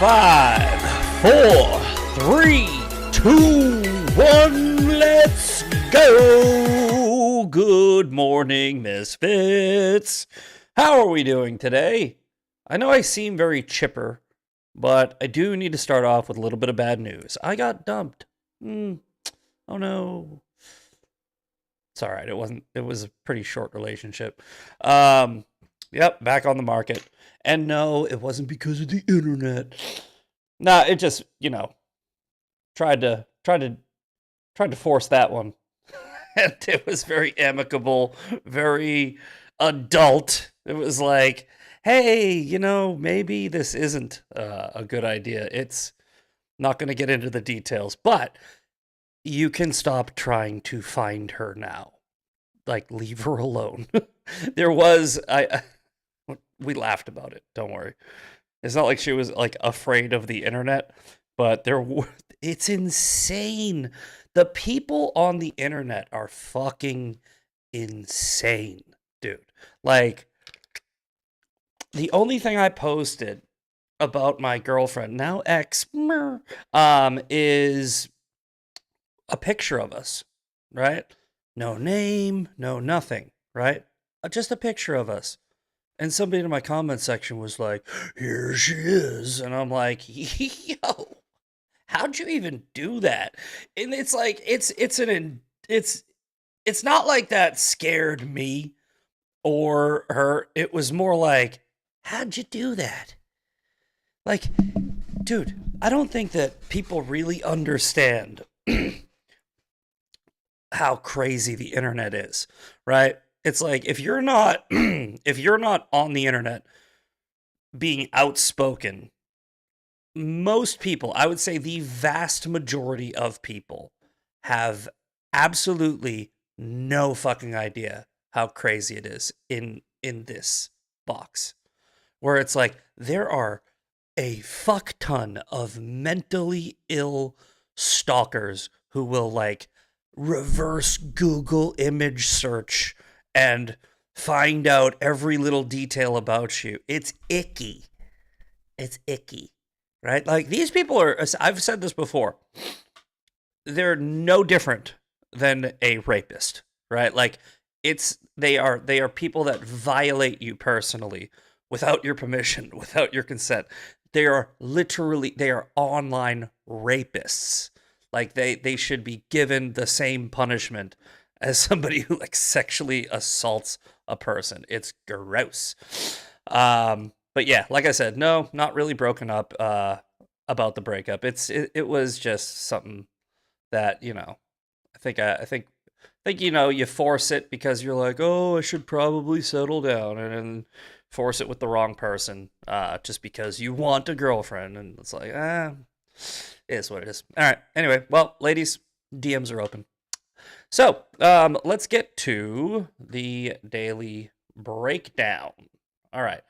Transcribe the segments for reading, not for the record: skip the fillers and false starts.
5, 4, 3, 2, 1, let's go! Good morning, Misfits. How are we doing today? I know I seem very chipper, but I do need to start off with a little bit of bad news. I got dumped. Oh no. It's alright, it was a pretty short relationship. Yep, back on the market. And no, it wasn't because of the internet. Nah, it just, tried to force that one. And it was very amicable, very adult. It was like, hey, maybe this isn't a good idea. It's not going to get into the details, but you can stop trying to find her now. Like, leave her alone. We laughed about it. Don't worry. It's not like she was like afraid of the internet, but it's insane. The people on the internet are fucking insane, dude. Like, the only thing I posted about my girlfriend, now ex, is a picture of us, right? No name, no nothing, right? Just a picture of us. And somebody in my comment section was like, here she is. And I'm like, yo, how'd you even do that? And it's like, it's not like that scared me or her. It was more like, how'd you do that? Like, dude, I don't think that people really understand how crazy the internet is, right? It's like, if you're not on the internet being outspoken, most people, I would say the vast majority of people, have absolutely no fucking idea how crazy it is in this box. Where it's like, there are a fuck ton of mentally ill stalkers who will like reverse Google image search and find out every little detail about you. It's icky. It's icky, right? Like, these people are, I've said this before, they're no different than a rapist, right? Like, they are people that violate you personally without your permission, without your consent. They are online rapists. Like, they should be given the same punishment as somebody who like sexually assaults a person. It's gross. But yeah, like I said, no, not really broken up about the breakup. It was just something that, I think you force it because you're like, oh, I should probably settle down, and then force it with the wrong person just because you want a girlfriend, and it's like, it is what it is. All right. Anyway, well, ladies, DMs are open. So, let's get to the daily breakdown. All right.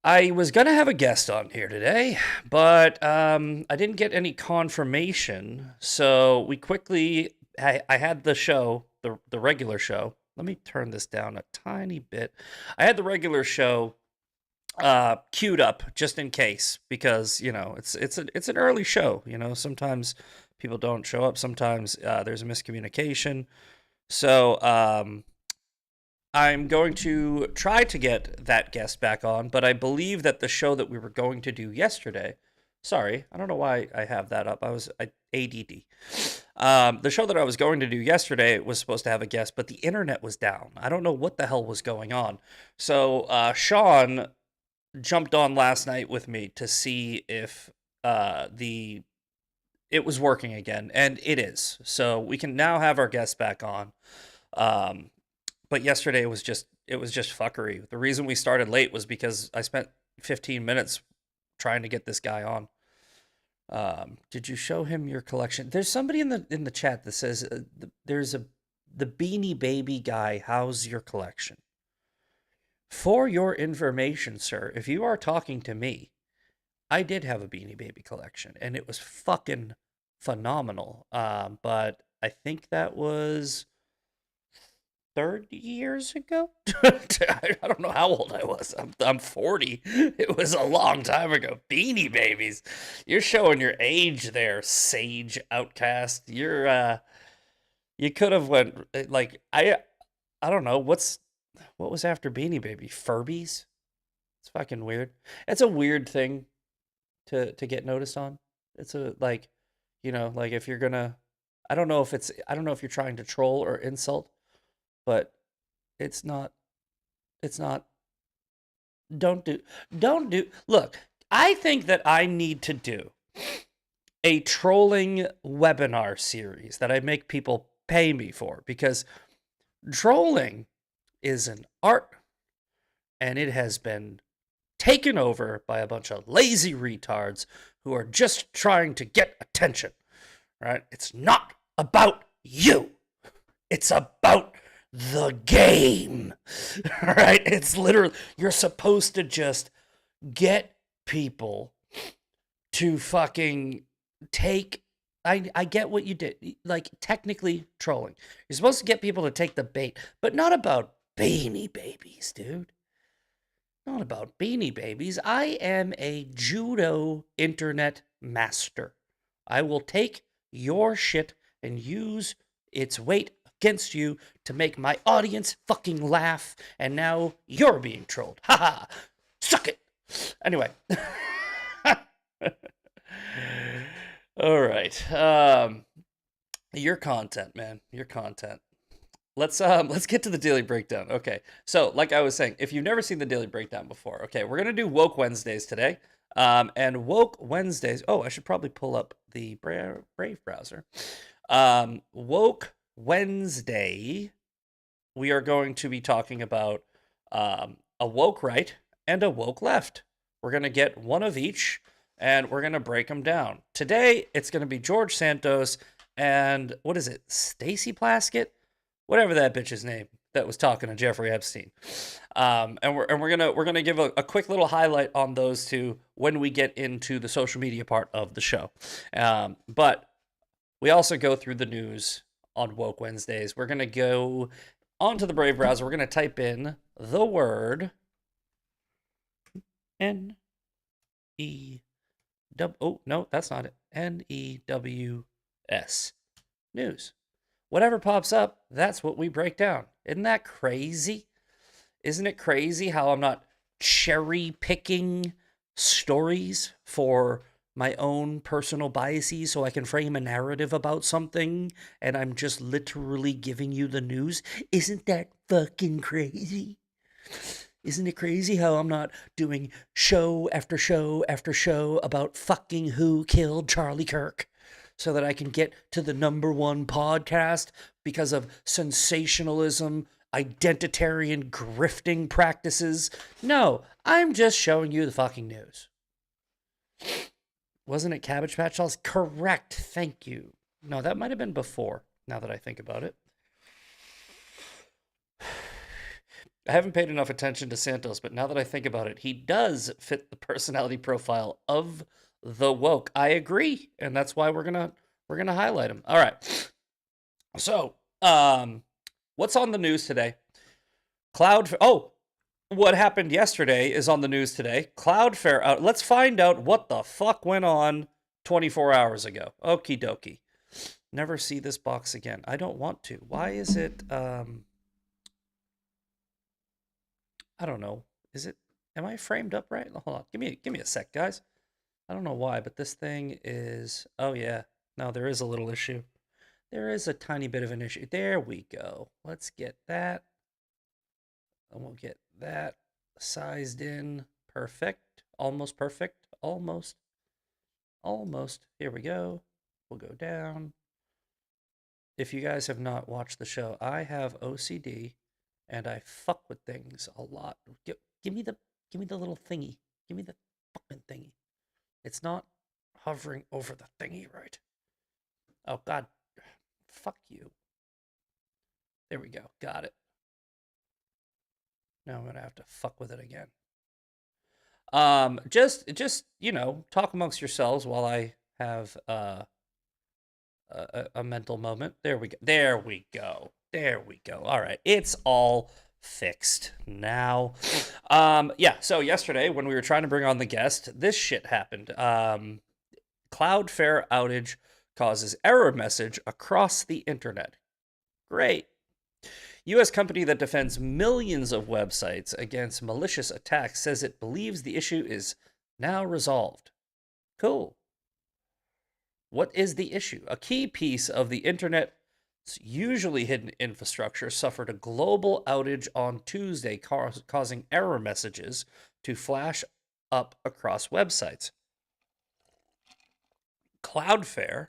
I was going to have a guest on here today, but I didn't get any confirmation. So we quickly, I had the show, the regular show. Let me turn this down a tiny bit. I had the regular show queued up just in case, because it's an early show. Sometimes people don't show up. Sometimes there's a miscommunication. So I'm going to try to get that guest back on, but I believe that the show that we were going to do yesterday, sorry, I don't know why I have that up. I ADD. The show that I was going to do yesterday was supposed to have a guest, but the internet was down. I don't know what the hell was going on. So Sean jumped on last night with me to see if it was working again, and it is. So we can now have our guest back on. But yesterday it was just fuckery. The reason we started late was because I spent 15 minutes trying to get this guy on. Did you show him your collection? There's somebody in the chat that says there's the Beanie Baby guy. How's your collection? For your information, sir, if you are talking to me, I did have a Beanie Baby collection, and it was fucking phenomenal. But I think that was 30 years ago? I don't know how old I was. I'm 40. It was a long time ago. Beanie Babies. You're showing your age there, sage outcast. You could have went like I don't know, what was after Beanie Baby? Furbies? It's fucking weird. It's a weird thing to get noticed on. It's a like, like if you're gonna I don't know if you're trying to troll or insult, but it's not it's not don't do don't do look, I think that I need to do a trolling webinar series that I make people pay me for because trolling is an art and it has been taken over by a bunch of lazy retards who are just trying to get attention, right? It's not about you. It's about the game, right? It's literally, you're supposed to just get people to fucking take. I get what you did. Like, technically trolling. You're supposed to get people to take the bait, but not about Beanie Babies, dude. Not about Beanie Babies. I am a judo internet master. I will take your shit and use its weight against you to make my audience fucking laugh, and now you're being trolled. Haha! Suck it! Anyway. All right. Your content, man. Your content. Let's get to the daily breakdown. Okay. So, like I was saying, if you've never seen the daily breakdown before, okay, we're gonna do Woke Wednesdays today. And Woke Wednesdays. Oh, I should probably pull up the Brave browser. Woke Wednesday, we are going to be talking about a woke right and a woke left. We're gonna get one of each, and we're gonna break them down. Today, it's gonna be George Santos and what is it, Stacy Plaskett? Whatever that bitch's name that was talking to Jeffrey Epstein. And we're gonna give a quick little highlight on those two when we get into the social media part of the show. But we also go through the news on Woke Wednesdays. We're gonna go onto the Brave browser. We're gonna type in the word N E W. Oh no, that's not it. NEWS news. Whatever pops up, that's what we break down. Isn't that crazy? Isn't it crazy how I'm not cherry picking stories for my own personal biases so I can frame a narrative about something and I'm just literally giving you the news? Isn't that fucking crazy? Isn't it crazy how I'm not doing show after show after show about fucking who killed Charlie Kirk so that I can get to the #1 podcast because of sensationalism, identitarian grifting practices? No, I'm just showing you the fucking news. Wasn't it Cabbage Patch Dolls? Correct, thank you. No, that might have been before, now that I think about it. I haven't paid enough attention to Santos, but now that I think about it, he does fit the personality profile of the woke. I agree, and that's why we're gonna highlight him. All right. So, what's on the news today? What happened yesterday is on the news today. Cloudflare out. Let's find out what the fuck went on 24 hours ago. Okie dokie. Never see this box again. I don't want to. Why is it, I don't know. Am I framed up right? Hold on. Give me a sec, guys. I don't know why, but this thing is, oh yeah. No, there is a little issue. There is a tiny bit of an issue. There we go. Let's get that. And we'll get that sized in. Perfect. Almost perfect. Almost. Almost. Here we go. We'll go down. If you guys have not watched the show, I have OCD and I fuck with things a lot. Give me the little thingy. Give me the fucking thingy. It's not hovering over the thingy right. Oh god. Fuck you. There we go. Got it. Now I'm gonna have to fuck with it again. Just talk amongst yourselves while I have a mental moment. There we go. There we go. There we go. All right. It's all fixed now. Yeah, so yesterday when we were trying to bring on the guest, this shit happened. Cloudflare outage causes error message across the internet. Great. U.S. company that defends millions of websites against malicious attacks says it believes the issue is now resolved. Cool. What is the issue? A key piece of the internet's usually hidden infrastructure suffered a global outage on Tuesday, causing error messages to flash up across websites. Cloudflare,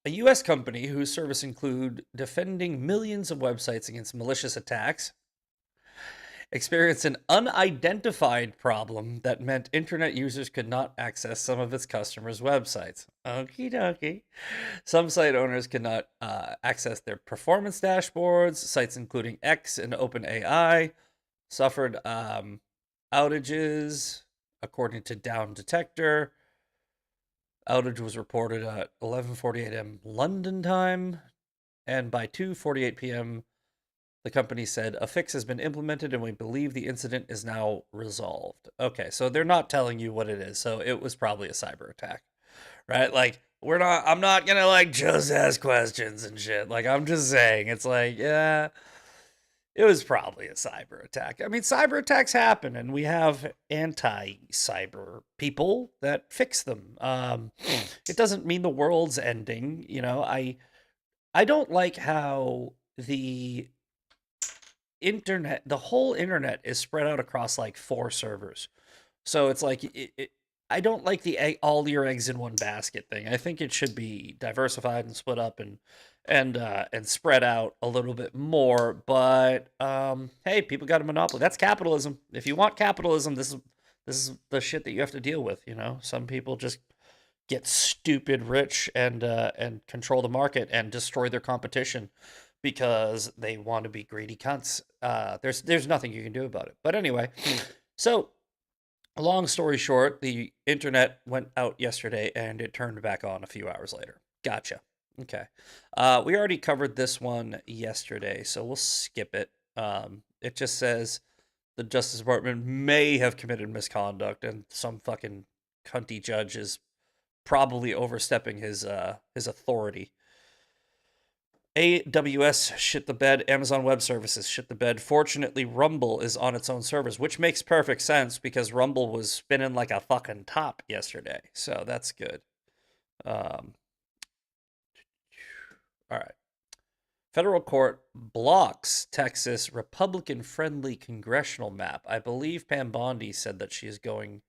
a U.S. company whose service include defending millions of websites against malicious attacks, experienced an unidentified problem that meant internet users could not access some of its customers' websites. Okie dokie. Some site owners could not access their performance dashboards. Sites including X and OpenAI suffered outages, according to Down Detector. Outage was reported at 11:48 a.m. London time, and by 2:48 p.m. the company said a fix has been implemented and we believe the incident is now resolved. Okay, so they're not telling you what it is, so it was probably a cyber attack, right? Like I'm not gonna like just ask questions and shit. Like I'm just saying, it's like yeah, it was probably a cyber attack. I mean, cyber attacks happen, and we have anti-cyber people that fix them. It doesn't mean the world's ending. You know, I don't like how the whole internet is spread out across like 4 servers. So it's like I don't like the all your eggs in one basket thing. I think it should be diversified and split up and spread out a little bit more. But hey, people got a monopoly. That's capitalism. If you want capitalism, this is the shit that you have to deal with. You know, some people just get stupid rich and control the market and destroy their competition because they want to be greedy cunts. There's nothing you can do about it. But anyway, so long story short, the internet went out yesterday and it turned back on a few hours later. Gotcha. Okay. We already covered this one yesterday, so we'll skip it. It just says the Justice Department may have committed misconduct, and some fucking cunty judge is probably overstepping his authority. AWS shit the bed. Amazon Web Services shit the bed. Fortunately, Rumble is on its own servers, which makes perfect sense because Rumble was spinning like a fucking top yesterday. So that's good. All right. Federal court blocks Texas Republican-friendly congressional map. I believe Pam Bondi said that she is going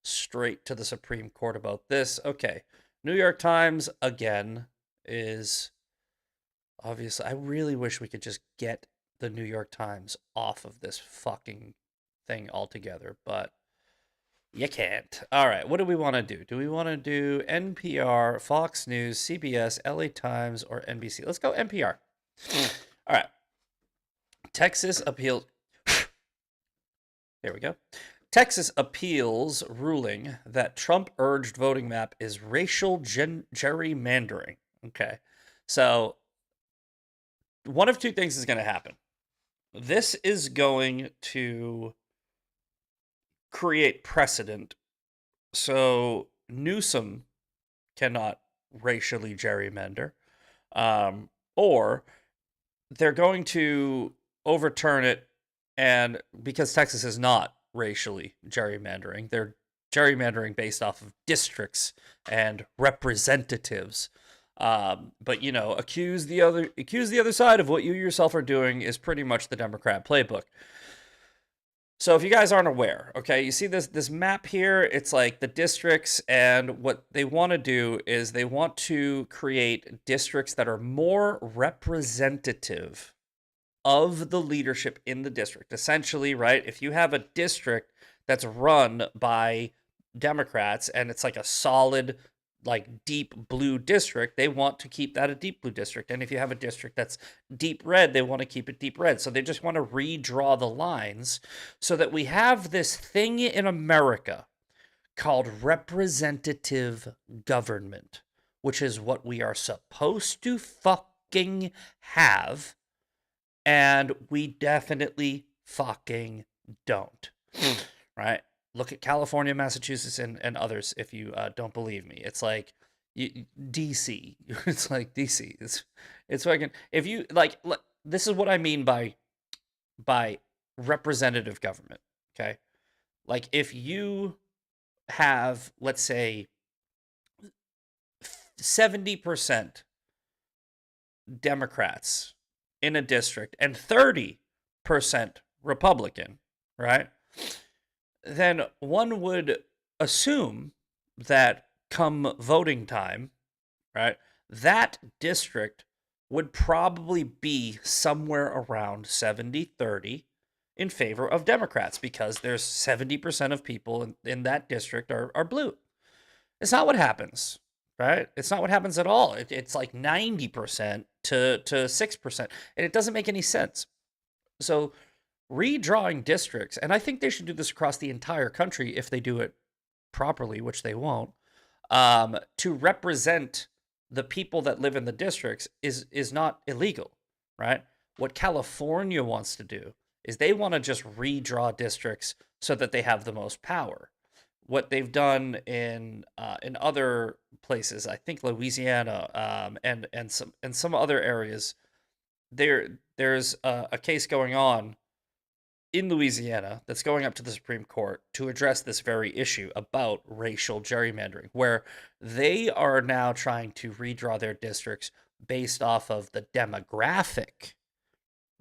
straight to the Supreme Court about this. Okay. New York Times, again, is... Obviously, I really wish we could just get the New York Times off of this fucking thing altogether, but you can't. All right, what do we want to do? Do we want to do NPR, Fox News, CBS, LA Times, or NBC? Let's go NPR. All right. Texas appeals. There we go. Texas appeals ruling that Trump urged voting map is racial gerrymandering. Okay. So one of two things is going to happen. This is going to create precedent. So Newsom cannot racially gerrymander, or they're going to overturn it, and because Texas is not racially gerrymandering, they're gerrymandering based off of districts and representatives. But you know, accuse the other side of what you yourself are doing is pretty much the Democrat playbook. So if you guys aren't aware, okay, you see this map here, it's like the districts, and what they want to do is they want to create districts that are more representative of the leadership in the district. Essentially, right? If you have a district that's run by Democrats and it's like a solid like deep blue district, they want to keep that a deep blue district. And if you have a district that's deep red, they want to keep it deep red. So they just want to redraw the lines so that we have this thing in America called representative government, which is what we are supposed to fucking have. And we definitely fucking don't. Right? Look at California, Massachusetts, and others if you don't believe me. It's like DC. It's like DC. It's fucking, if you like, this is what I mean by representative government. Okay? Like if you have, let's say, 70% Democrats in a district and 30% Republican, right? Then one would assume that come voting time, right, that district would probably be somewhere around 70-30 in favor of Democrats because there's 70% of people in that district are blue. It's not what happens, right? It's not what happens at all. It's like 90% to 6%, and it doesn't make any sense. So redrawing districts, and I think they should do this across the entire country if they do it properly, which they won't, to represent the people that live in the districts is not illegal, right? What California wants to do is they want to just redraw districts so that they have the most power. What they've done in other places, I think Louisiana, and some other areas, there's a case going on in Louisiana that's going up to the Supreme Court to address this very issue about racial gerrymandering, where they are now trying to redraw their districts based off of the demographic,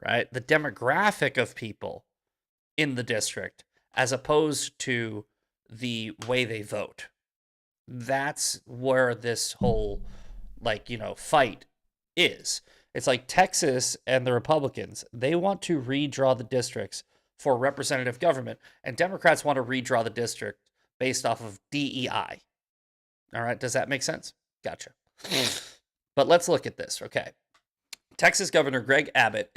right? The demographic of people in the district as opposed to the way they vote. That's where this whole, like, fight is. It's like Texas and the Republicans, they want to redraw the districts for representative government, and Democrats want to redraw the district based off of DEI. All right, does that make sense? Gotcha. But let's look at this, okay? Texas Governor Greg Abbott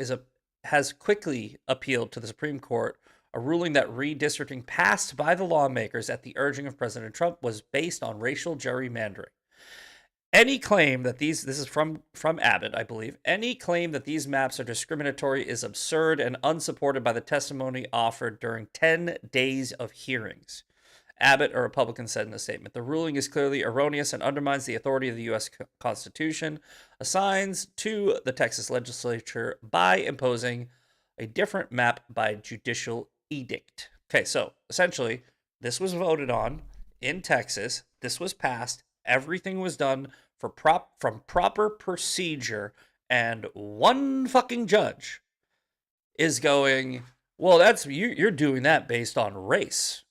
has quickly appealed to the Supreme Court a ruling that redistricting passed by the lawmakers at the urging of President Trump was based on racial gerrymandering. Any claim that this is from Abbott, I believe, any claim that these maps are discriminatory is absurd and unsupported by the testimony offered during 10 days of hearings. Abbott, a Republican, said in a statement, the ruling is clearly erroneous and undermines the authority of the U.S. Constitution, assigns to the Texas legislature by imposing a different map by judicial edict. Okay, so essentially, this was voted on in Texas. This was passed. Everything was done from proper procedure, and one fucking judge is going, well, that's you're doing that based on race.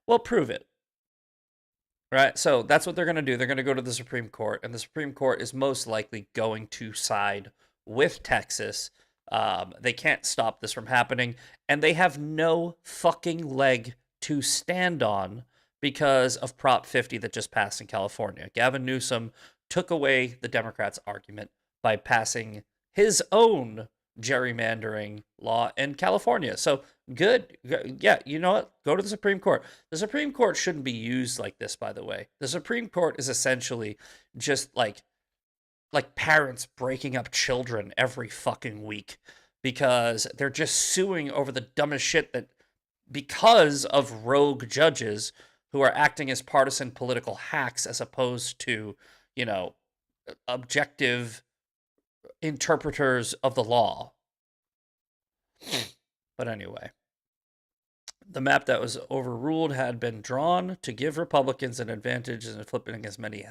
Well, prove it. Right? So that's what they're going to do. They're going to go to the Supreme Court, and the Supreme Court is most likely going to side with Texas. They can't stop this from happening, and they have no fucking leg to stand on because of Prop 50 that just passed in California. Gavin Newsom took away the Democrats' argument by passing his own gerrymandering law in California. So good. Yeah, you know what? Go to the Supreme Court. The Supreme Court shouldn't be used like this, by the way. The Supreme Court is essentially just like parents breaking up children every fucking week because they're just suing over the dumbest shit that because of rogue judges who are acting as partisan political hacks as opposed to, objective interpreters of the law. But anyway, the map that was overruled had been drawn to give Republicans an advantage in flipping as many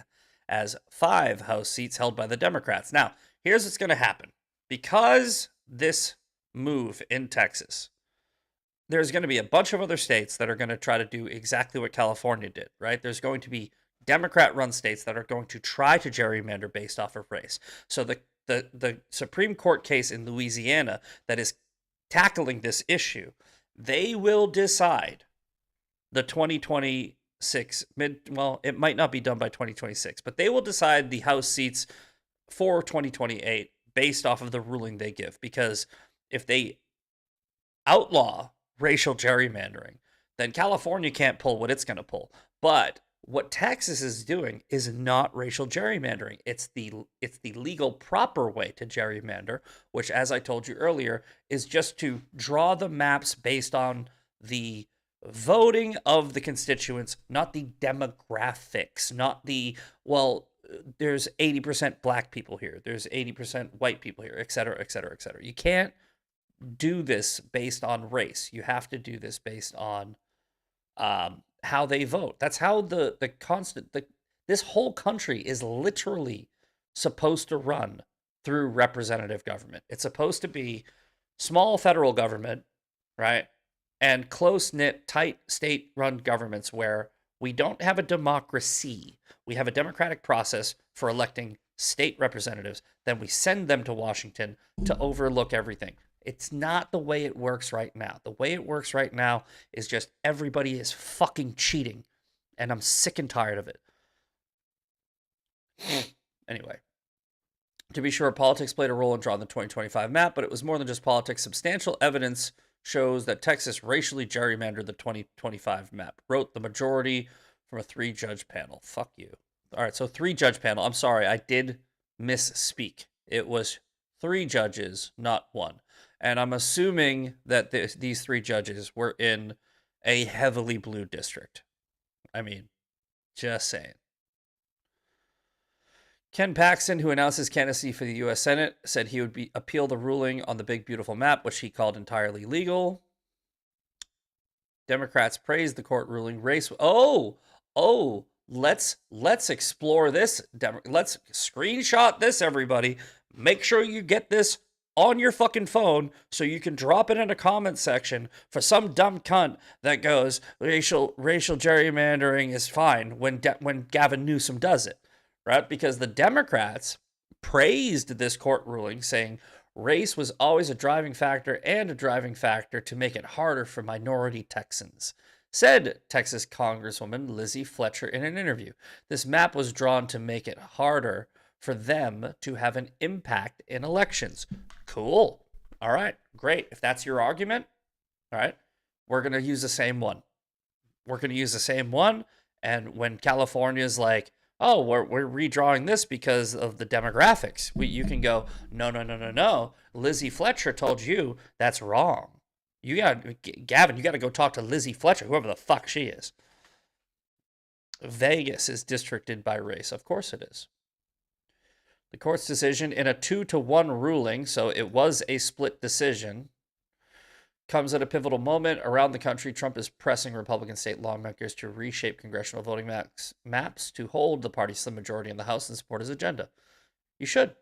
as 5 House seats held by the Democrats. Now, here's what's going to happen. Because this move in Texas, there's going to be a bunch of other states that are going to try to do exactly what California did, right? There's going to be Democrat-run states that are going to try to gerrymander based off of race. So the Supreme Court case in Louisiana that is tackling this issue, they will decide the 2026 it might not be done by 2026, but they will decide the House seats for 2028 based off of the ruling they give. Because if they outlaw racial gerrymandering, then California can't pull what it's going to pull. But What Texas is doing is not racial gerrymandering. It's the legal proper way to gerrymander, which, as I told you earlier, is just to draw the maps based on the voting of the constituents, not the demographics, not the, well, there's 80% black people here, there's 80% white people here, et cetera, et cetera, et cetera. You can't do this based on race. You have to do this based on how they vote. That's how this whole country is literally supposed to run through representative government. It's supposed to be small federal government, right? And close knit, tight state run governments where we don't have a democracy. We have a democratic process for electing state representatives. Then we send them to Washington to overlook everything. It's not the way it works right now. The way it works right now is just everybody is fucking cheating. And I'm sick and tired of it. Anyway. To be sure, politics played a role in drawing the 2025 map, but it was more than just politics. Substantial evidence shows that Texas racially gerrymandered the 2025 map, wrote the majority from a 3-judge panel. Fuck you. All right, so 3-judge panel. I'm sorry, I did misspeak. It was 3 judges, not 1. And I'm assuming that these 3 judges were in a heavily blue district. I mean, just saying. Ken Paxton, who announced his candidacy for the U.S. Senate, said he would appeal the ruling on the big, beautiful map, which he called entirely legal. Democrats praised the court ruling. Let's explore this. Let's screenshot this, everybody. Make sure you get this on your fucking phone so you can drop it in a comment section for some dumb cunt that goes, racial gerrymandering is fine when Gavin Newsom does it. Right? Because the Democrats praised this court ruling, saying race was always a driving factor to make it harder for minority Texans, said Texas Congresswoman Lizzie Fletcher in an interview. This map was drawn to make it harder for them to have an impact in elections. Cool. All right, great. If that's your argument, all right, we're going to use the same one. And when California's like, oh, we're redrawing this because of the demographics, you can go, no. Lizzie Fletcher told you that's wrong. Gavin, you got to go talk to Lizzie Fletcher, whoever the fuck she is. Vegas is districted by race. Of course it is. The court's decision in a 2-1 ruling, so it was a split decision, comes at a pivotal moment. Around the country, Trump is pressing Republican state lawmakers to reshape congressional voting maps to hold the party's slim majority in the House and support his agenda. You should.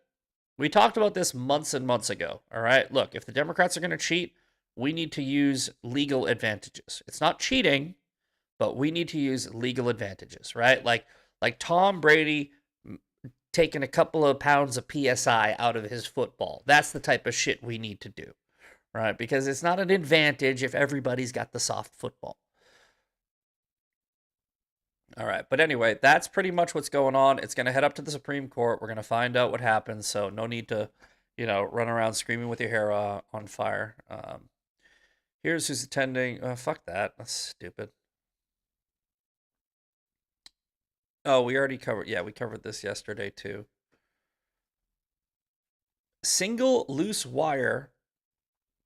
We talked about this months and months ago, all right? Look, if the Democrats are going to cheat, we need to use legal advantages. It's not cheating, but we need to use legal advantages, right? Like Tom Brady taking a couple of pounds of PSI out of his football. That's the type of shit we need to do. Right, because it's not an advantage if everybody's got the soft football. All right, but anyway, that's pretty much what's going on. It's going to head up to the Supreme Court. We're going to find out what happens, so no need to, run around screaming with your hair on fire. Here's who's attending. Fuck that. That's stupid. Oh, we already covered. Yeah, we covered this yesterday, too. Single loose wire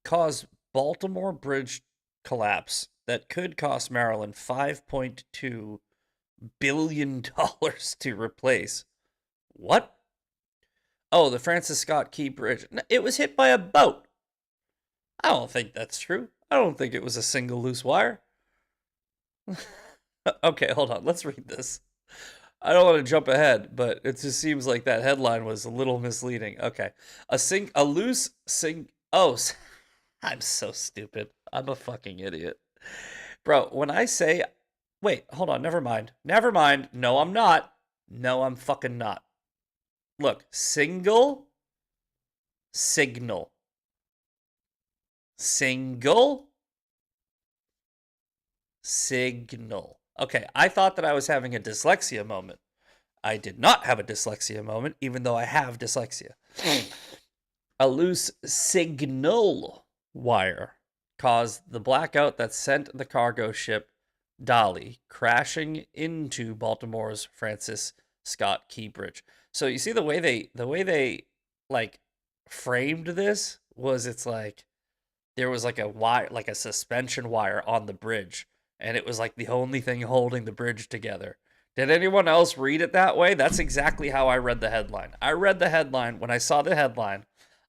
caused Baltimore bridge collapse that could cost Maryland $5.2 billion to replace. What? Oh, the Francis Scott Key Bridge. It was hit by a boat. I don't think that's true. I don't think it was a single loose wire. Okay, hold on. Let's read this. I don't want to jump ahead, but it just seems like that headline was a little misleading. Okay. Oh, I'm so stupid. I'm a fucking idiot. Bro, when I say... Wait, hold on. Never mind. No, I'm not. No, I'm fucking not. Look. Signal. Okay, I thought that I was having a dyslexia moment. I did not have a dyslexia moment, even though I have dyslexia. A loose signal wire caused the blackout that sent the cargo ship dolly crashing into Baltimore's Francis Scott Key Bridge. So you see the way they like framed this was it's like there was like a wire, like a suspension wire on the bridge, and it was like the only thing holding the bridge together. Did anyone else read it that way? That's exactly how I read the headline. I read the headline. When I saw the headline,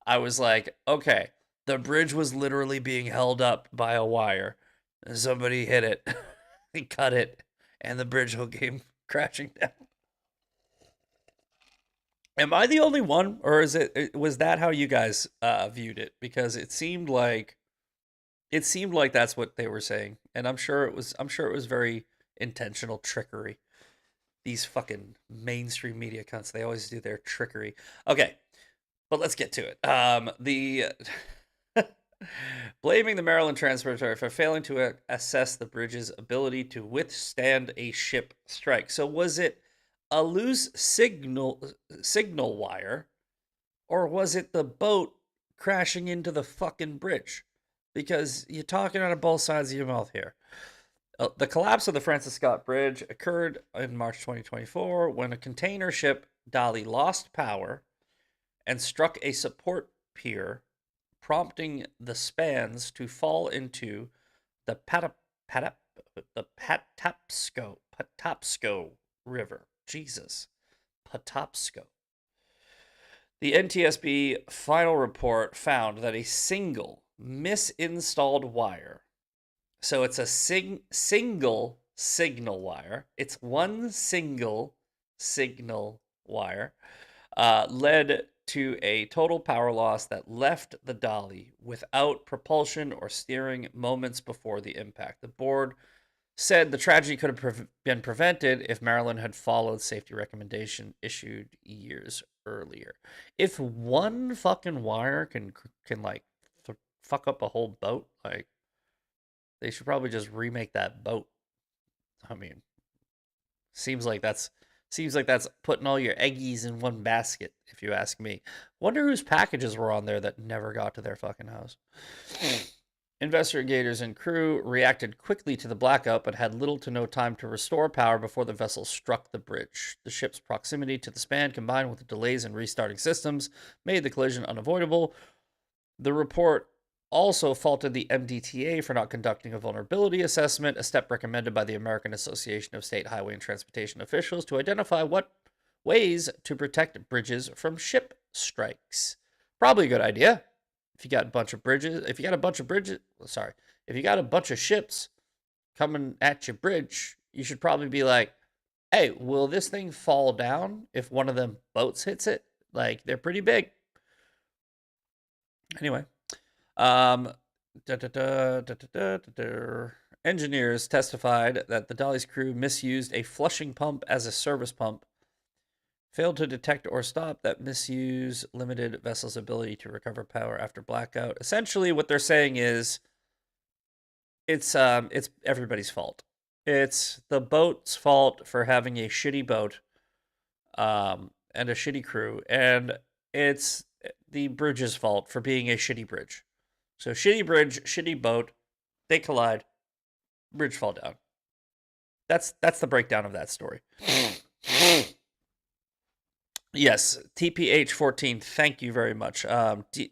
I was like, okay, the bridge was literally being held up by a wire. Somebody hit it, he cut it, and the bridge came crashing down. Am I the only one, or was that how you guys viewed it? Because it seemed like that's what they were saying, and I'm sure it was very intentional trickery. These fucking mainstream media cunts, they always do their trickery. Okay, but let's get to it. The blaming the Maryland Transportatory for failing to assess the bridge's ability to withstand a ship strike. So was it a loose signal wire, or was it the boat crashing into the fucking bridge? Because you're talking out of both sides of your mouth here. The collapse of the Francis Scott Bridge occurred in March 2024 when a container ship dolly lost power and struck a support pier, prompting the spans to fall into the Patapsco River. Jesus, Patapsco. The NTSB final report found that a single misinstalled wire, so it's a single signal wire, it's one single signal wire, led to a total power loss that left the dolly without propulsion or steering moments before the impact. The board said the tragedy could have been prevented if Maryland had followed safety recommendation issued years earlier. If one fucking wire can like fuck up a whole boat, like they should probably just remake that boat. I mean, seems like that's putting all your eggies in one basket, if you ask me. Wonder whose packages were on there that never got to their fucking house. Investigators and crew reacted quickly to the blackout, but had little to no time to restore power before the vessel struck the bridge. The ship's proximity to the span, combined with the delays in restarting systems, made the collision unavoidable. The report also faulted the MDTA for not conducting a vulnerability assessment, a step recommended by the American Association of State Highway and Transportation Officials to identify what ways to protect bridges from ship strikes. Probably a good idea. If you got a bunch of ships coming at your bridge, you should probably be like, hey, will this thing fall down if one of them boats hits it? Like, they're pretty big. Anyway, engineers testified that the dolly's crew misused a flushing pump as a service pump, failed to detect or stop that misuse, limited vessel's ability to recover power after blackout. Essentially, what they're saying is it's everybody's fault. It's the boat's fault for having a shitty boat, and a shitty crew, and it's the bridge's fault for being a shitty bridge. So shitty bridge, shitty boat, they collide, bridge fall down. That's the breakdown of that story. Yes, TPH14, thank you very much.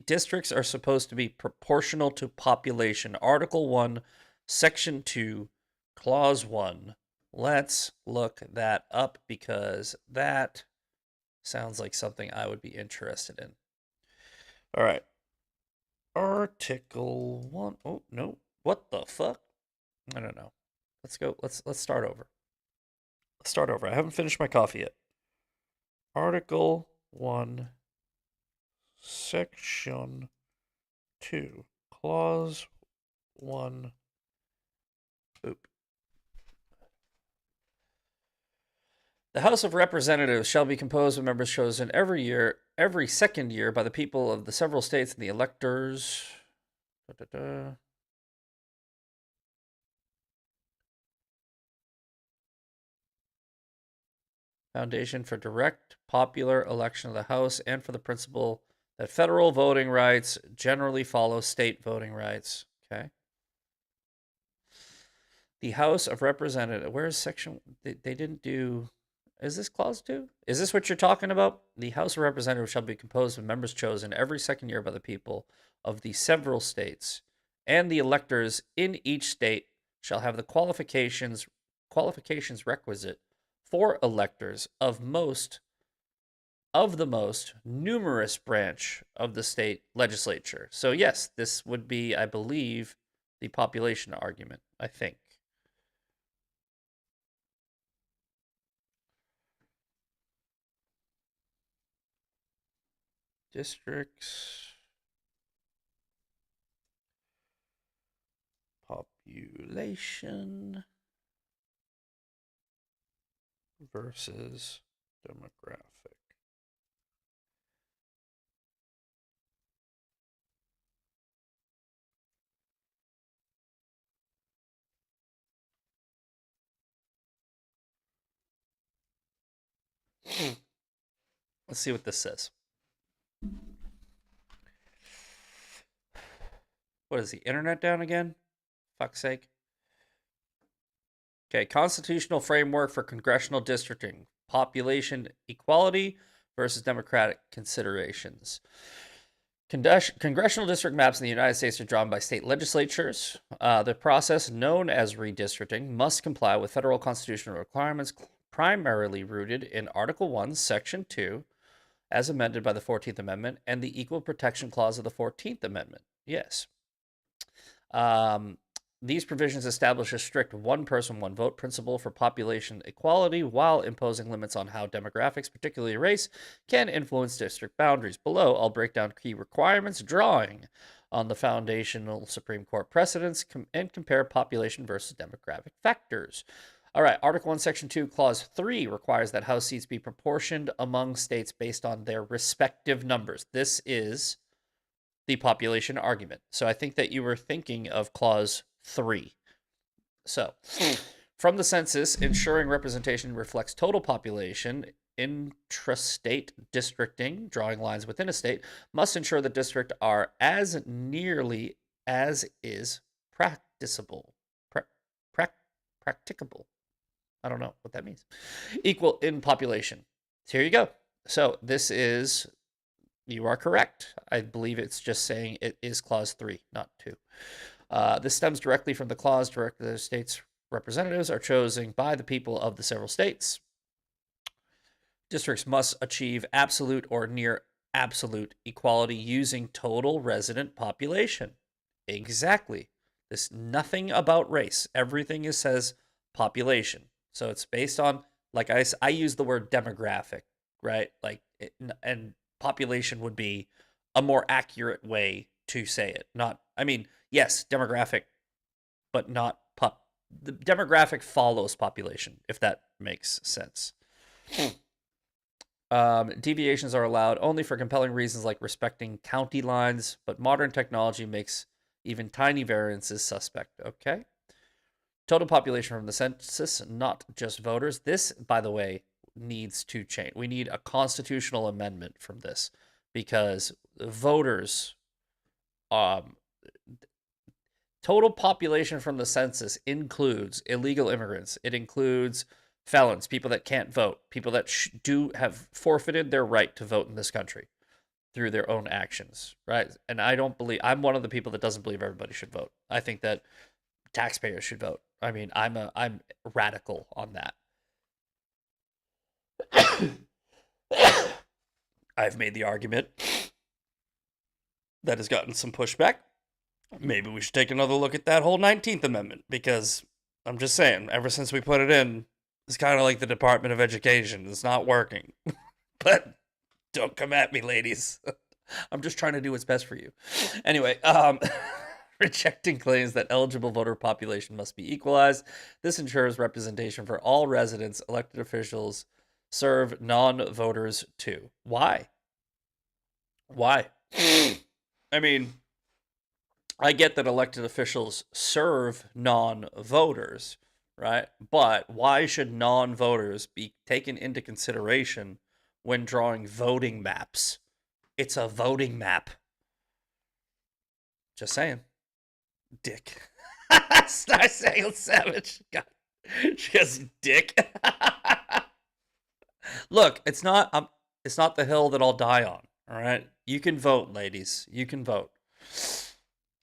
Districts are supposed to be proportional to population. Article 1, Section 2, Clause 1. Let's look that up because that sounds like something I would be interested in. All right. Article 1. Oh, no. What the fuck? I don't know. Let's go. Let's start over. Let's start over. I haven't finished my coffee yet. Article 1, Section 2, Clause 1. Oop. The House of Representatives shall be composed of members chosen every second year by the people of the several states and the electors. Foundation for direct popular election of the House, and for the principle that federal voting rights generally follow state voting rights. Okay. The House of Representatives. Where is section? They didn't do. Is this clause 2? Is this what you're talking about? The House of Representatives shall be composed of members chosen every second year by the people of the several states, and the electors in each state shall have the qualifications requisite for electors of the most numerous branch of the state legislature. So yes, this would be, I believe, the population argument, I think. Districts, population versus demographic. Let's see what this says. What is the internet down again? Fuck's sake. Okay, constitutional framework for congressional districting, population equality versus democratic considerations. Congressional district maps in the United States are drawn by state legislatures. The process, known as redistricting, must comply with federal constitutional requirements primarily rooted in Article 1, Section 2, as amended by the 14th Amendment, and the Equal Protection Clause of the 14th Amendment. Yes. These provisions establish a strict one person, one vote principle for population equality while imposing limits on how demographics, particularly race, can influence district boundaries. Below, I'll break down key requirements, drawing on the foundational Supreme Court precedents and compare population versus demographic factors. All right, Article 1, Section 2, Clause 3 requires that House seats be proportioned among states based on their respective numbers. This is the population argument. So I think that you were thinking of Clause 3. So, from the census, ensuring representation reflects total population. Intrastate districting, drawing lines within a state, must ensure the district are as nearly as is practicable. Practicable. I don't know what that means. Equal in population. So here you go. So this is, you are correct. I believe it's just saying it is Clause 3, not 2. This stems directly from the clause directed the states' representatives are chosen by the people of the several states. Districts must achieve absolute or near absolute equality using total resident population. Exactly. There's nothing about race. Everything says population. So it's based on, like I use the word demographic, right? And population would be a more accurate way to say it. Not, I mean, yes, demographic, but not pop. The demographic follows population, if that makes sense. Deviations are allowed only for compelling reasons like respecting county lines, but modern technology makes even tiny variances suspect. Okay. Total population from the census, not just voters. This, by the way, needs to change. We need a constitutional amendment from this because voters, total population from the census includes illegal immigrants. It includes felons, people that can't vote, people that do have forfeited their right to vote in this country through their own actions, right? And I'm one of the people that doesn't believe everybody should vote. I think that taxpayers should vote. I mean, I'm radical on that. I've made the argument that has gotten some pushback. Maybe we should take another look at that whole 19th Amendment because I'm just saying, ever since we put it in, it's kind of like the Department of Education. It's not working. But don't come at me, ladies. I'm just trying to do what's best for you. Anyway, rejecting claims that eligible voter population must be equalized. This ensures representation for all residents. Elected officials serve non-voters too. Why? I mean, I get that elected officials serve non-voters, right? But why should non-voters be taken into consideration when drawing voting maps? It's a voting map. Just saying. Dick. Star Sailed Savage. God. She has dick. Look, it's not the hill that I'll die on. All right, you can vote, ladies. You can vote.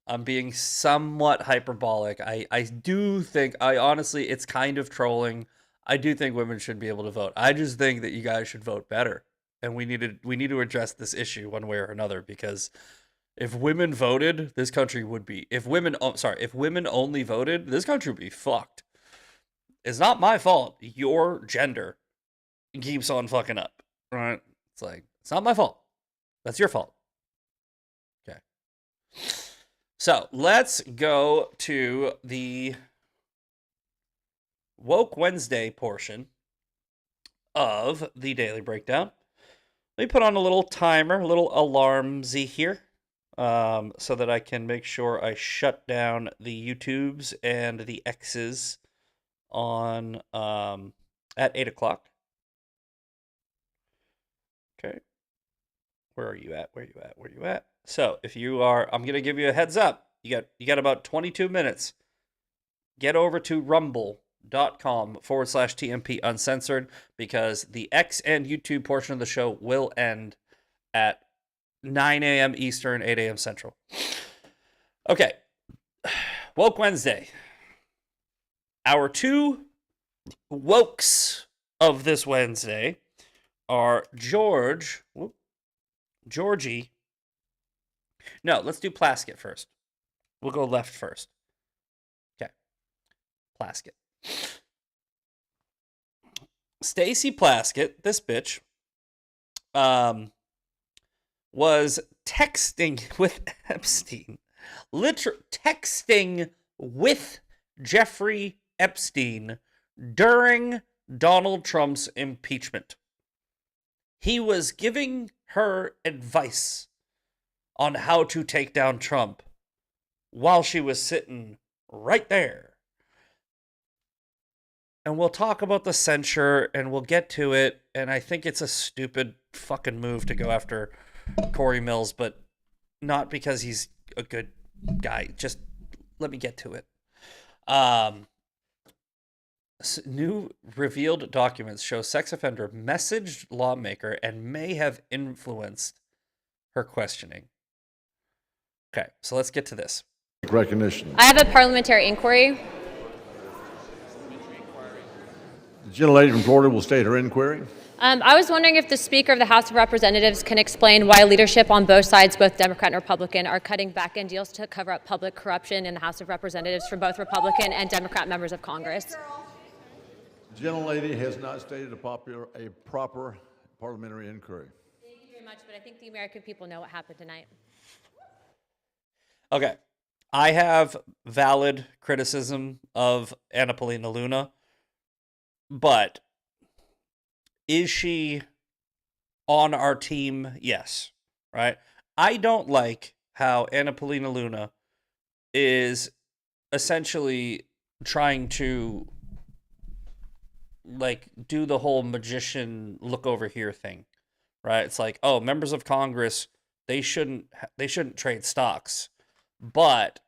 I'm being somewhat hyperbolic. I do think I honestly it's kind of trolling. I do think women should be able to vote. I just think that you guys should vote better. And we need to address this issue one way or another because if women voted, this country would be if women only voted, this country would be fucked. It's not my fault. Your gender keeps on fucking up. Right? It's like it's not my fault. That's your fault. Okay. So let's go to the Woke Wednesday portion of the Daily Breakdown. Let me put on a little timer, a little alarmsy here, so that I can make sure I shut down the YouTubes and the X's on at 8 o'clock. Okay. Where are you at? Where are you at? Where are you at? So if you are, I'm gonna give you a heads up. You got about 22 minutes. Get over to rumble.com/TMP uncensored because the X and YouTube portion of the show will end at 9 a.m. Eastern, 8 a.m. Central. Okay. Woke Wednesday. Our two wokes of this Wednesday are Georgie. No, let's do Plaskett first. We'll go left first. Okay. Plaskett. Stacy Plaskett, this bitch, was texting with Epstein. Texting with Jeffrey Epstein during Donald Trump's impeachment. He was giving her advice on how to take down Trump while she was sitting right there. And we'll talk about the censure and we'll get to it. And I think it's a stupid fucking move to go after Corey Mills, but not because he's a good guy. Just let me get to it. New revealed documents show sex offender messaged lawmaker and may have influenced her questioning. Okay, so let's get to this. Recognition. I have a parliamentary inquiry. The gentlelady from Florida will state her inquiry. I was wondering if the Speaker of the House of Representatives can explain why leadership on both sides, both Democrat and Republican, are cutting back-end deals to cover up public corruption in the House of Representatives for both Republican and Democrat members of Congress. The gentlelady has not stated a proper parliamentary inquiry. Thank you very much, but I think the American people know what happened tonight. Okay. I have valid criticism of Anna Paulina Luna, but is she on our team? Yes. Right? I don't like how Anna Paulina Luna is essentially trying to do the whole magician look over here thing. Right? It's like, oh, members of Congress, they shouldn't trade stocks. But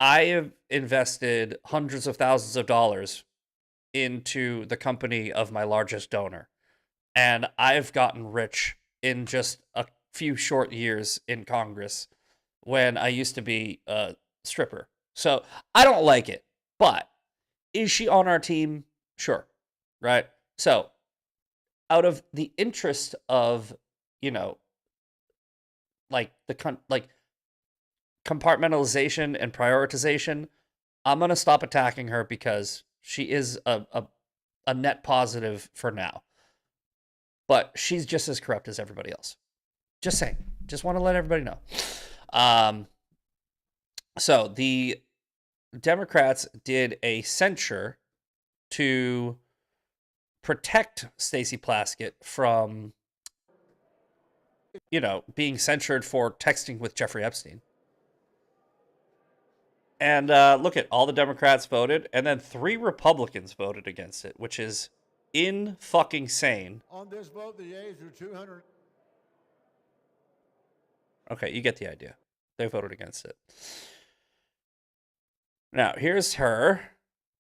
I have invested hundreds of thousands of dollars into the company of my largest donor. And I've gotten rich in just a few short years in Congress when I used to be a stripper. So I don't like it. But is she on our team? Sure. Right? So out of the interest of, compartmentalization and prioritization, I'm going to stop attacking her because she is a net positive for now. But she's just as corrupt as everybody else. Just saying. Just want to let everybody know. So the Democrats did a censure to protect Stacey Plaskett from, being censured for texting with Jeffrey Epstein. And look at all the Democrats voted, and then 3 Republicans voted against it, which is in-fucking-sane. On this vote, the yeas are 200. Okay, you get the idea. They voted against it. Now, here's her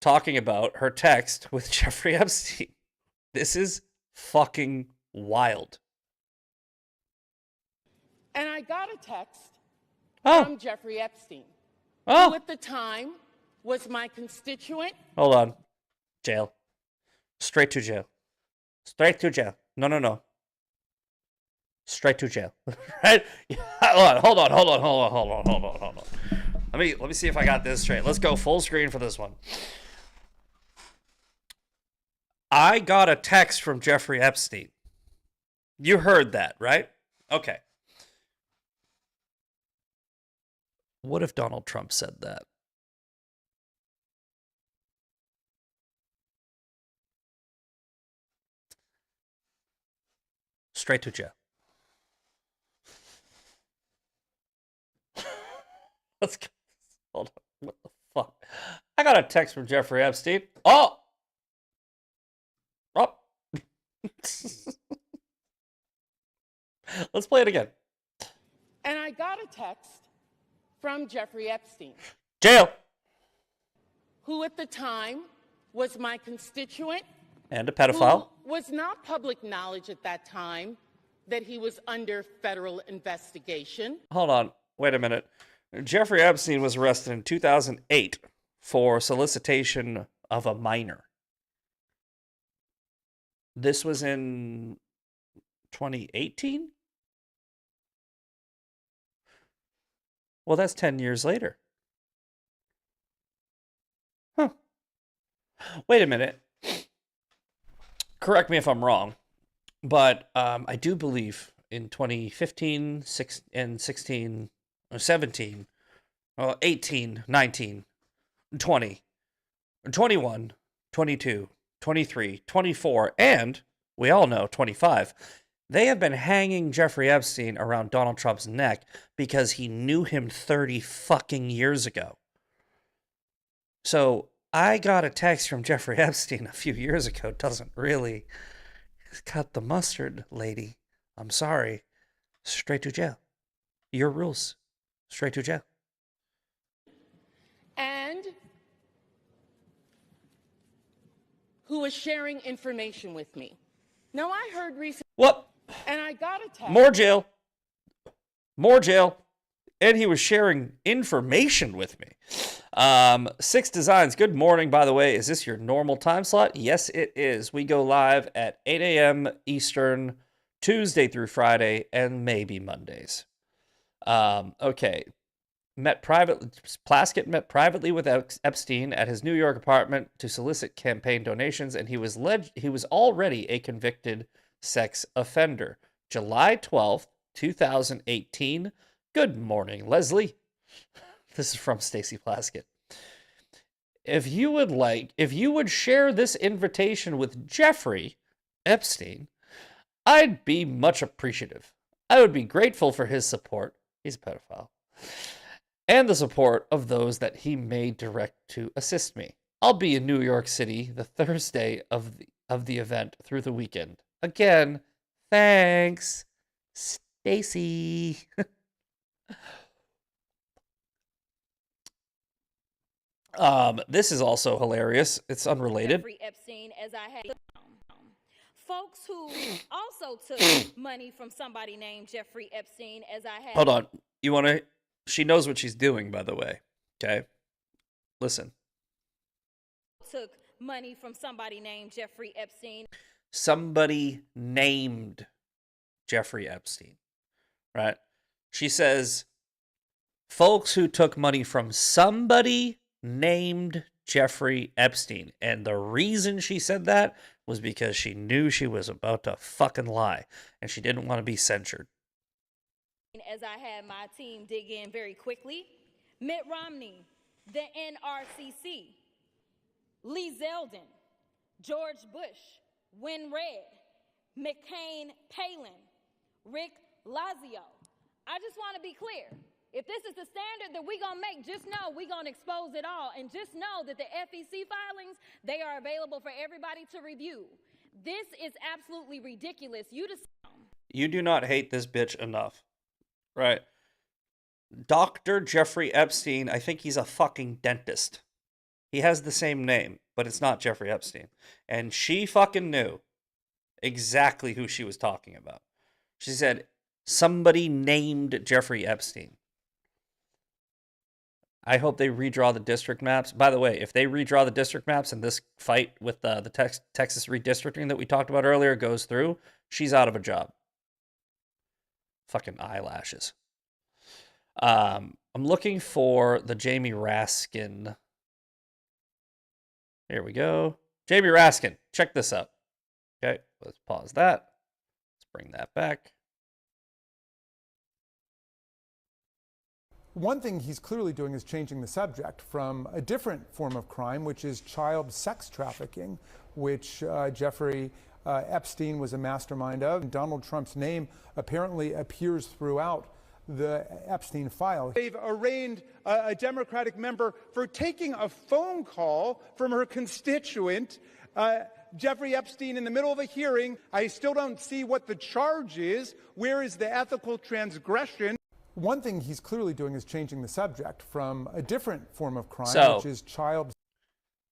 talking about her text with Jeffrey Epstein. This is fucking wild. And I got a text Oh, from Jeffrey Epstein, who oh, at the time was my constituent. hold on. Jail. Straight to jail. Straight to jail. No, no, no. Straight to jail. Right? Hold on. Let me see if I got this straight. Let's go full screen for this one. I got a text from Jeffrey Epstein. You heard that, right? Okay. What if Donald Trump said that? Straight to jail. Let's go. Hold on. What the fuck? I got a text from Jeffrey Epstein. Oh! Oh! Let's play it again. And I got a text from Jeffrey Epstein, Jail! who at the time was my constituent. And a pedophile. Who was not public knowledge at that time that he was under federal investigation. Hold on. Wait a minute. Jeffrey Epstein was arrested in 2008 for solicitation of a minor. This was in 2018? Well, that's 10 years later. Huh. Wait a minute. Correct me if I'm wrong, but I do believe in 2015, 16, 17, 18, 19, 20, 21, 22, 23, 24, and we all know 25. They have been hanging Jeffrey Epstein around Donald Trump's neck because he knew him 30 fucking years ago. So I got a text from Jeffrey Epstein a few years ago. Doesn't really cut the mustard, lady. I'm sorry. Straight to jail. Your rules. Straight to jail. And who was sharing information with me. Now, I heard recently, What? and I got a text. More jail. More jail. And he was sharing information with me. Six Designs. Good morning, by the way. Is this your normal time slot? Yes, it is. We go live at 8 a.m. Eastern, Tuesday through Friday, and maybe Mondays. Okay. Plaskett met privately with Epstein at his New York apartment to solicit campaign donations, and he was already a convicted sex offender. July 12th, 2018. Good morning, Leslie. This is from Stacy Plaskett. If you would share this invitation with Jeffrey Epstein, I'd be much appreciative. I would be grateful for his support. He's a pedophile. And the support of those that he may direct to assist me. I'll be in New York City the Thursday of the event through the weekend. Again, thanks, Stacy. This is also hilarious. It's unrelated. Jeffrey Epstein, as I had folks who also took money from somebody named Jeffrey Epstein, as I had. Hold on. You want to? She knows what she's doing, by the way. Okay. Listen. Took money from somebody named Jeffrey Epstein. Somebody named Jeffrey Epstein, right? She says, folks who took money from somebody named Jeffrey Epstein. And the reason she said that was because she knew she was about to fucking lie and she didn't want to be censured. As I had my team dig in very quickly, Mitt Romney, the NRCC, Lee Zeldin, George Bush, Win Red, McCain Palin, Rick Lazio. I just want to be clear. If this is the standard that we're going to make, just know we're going to expose it all. And just know that the FEC filings, they are available for everybody to review. This is absolutely ridiculous. You do not hate this bitch enough, right? Dr. Jeffrey Epstein, I think he's a fucking dentist. He has the same name, but it's not Jeffrey Epstein. And she fucking knew exactly who she was talking about. She said, somebody named Jeffrey Epstein. I hope they redraw the district maps. By the way, if they redraw the district maps and this fight with the Texas redistricting that we talked about earlier goes through, she's out of a job. Fucking eyelashes. I'm looking for the Jamie Raskin. Here we go. Jamie Raskin, check this out. Okay, let's pause that. Let's bring that back. One thing he's clearly doing is changing the subject from a different form of crime, which is child sex trafficking, which Jeffrey Epstein was a mastermind of. Donald Trump's name apparently appears throughout the Epstein file. They've arraigned a Democratic member for taking a phone call from her constituent, Jeffrey Epstein, in the middle of a hearing. I still don't see what the charge is. Where is the ethical transgression? One thing he's clearly doing is changing the subject from a different form of crime, which is child.